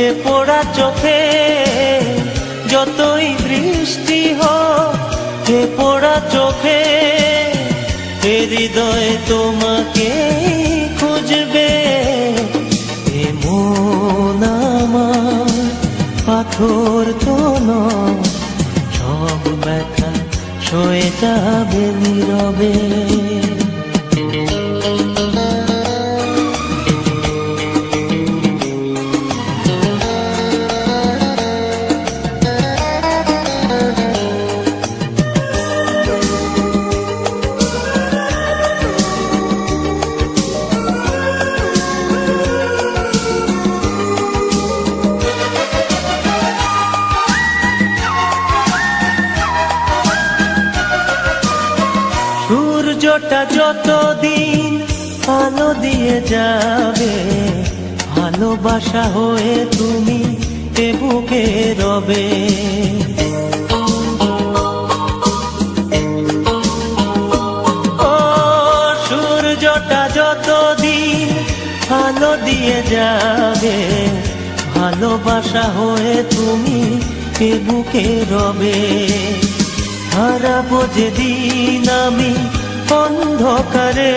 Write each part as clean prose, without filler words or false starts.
এ পোড়া চোখে যতই বৃষ্টি হোক, এ পোড়া চোখে এ হৃদয় তোমাকে খুঁজবে। এ মন আমার পাথর তো নয়, সব ব্যথা সয়ে যাবে নীরবে। সূর্যটা যতদিন আলো দিয়ে যাবে, ভালোবাসা হয়ে তুমি এ বুকে রবে। ও সূর্যটা যতদিন আলো দিয়ে যাবে, ভালোবাসা হয়ে তুমি এ বুকে রবে। হারাবো যেদিন আমি অন্ধকারে,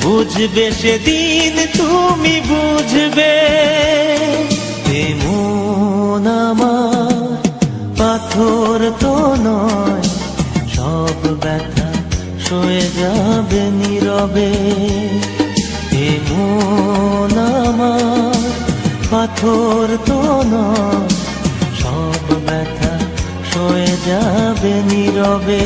বুঝবে সেদিন তুমি বুঝবে। এ মন আমার পাথর তো নয়, সব ব্যথা সয়ে যাবে নীরবে। এ মন আমার পাথর তো নয়, সব ব্যথা সয়ে যাবে নীরবে।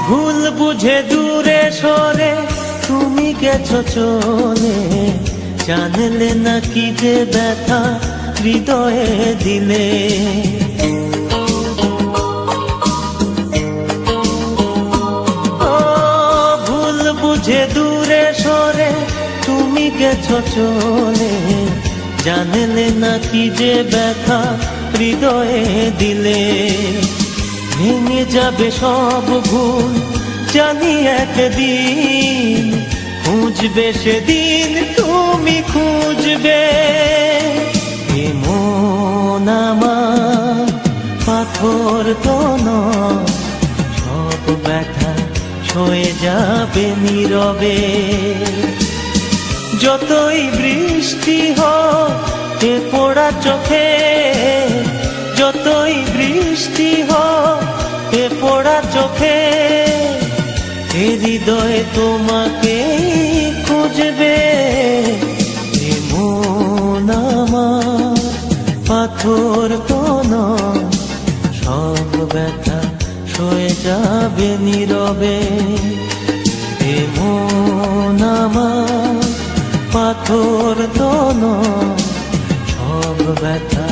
ভুল বুঝে দূরে সরে তুমি গেছো চলে, জানলে না কি যে ব্যথা হৃদয়ে দিলে। ও ভুল বুঝে দূরে সরে তুমি গেছো চলে, জানলে না কি যে ব্যথা হৃদয়ে দিলে। ভেঙে যাবে সব ভুল জানি একদিন, খুঁজবে সেদিন তুমি খুঁজবে। এ মন আমার পাথর তো নয়, সব ব্যথা সয়ে যাবে নীরবে। যতই বৃষ্টি হোক এ পোড়া চোখে, যতই বৃষ্টি হোক এ পোড়া চোখে, এ হৃদয় তোমাকে খুঁজবে। এ মন আমার পাথর তো নয়, সব ব্যথা সয়ে যাবে নীরবে। এ মন আমার পাথর তো নয়, সব ব্যথা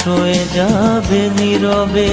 সয়ে যাবে নীরবে।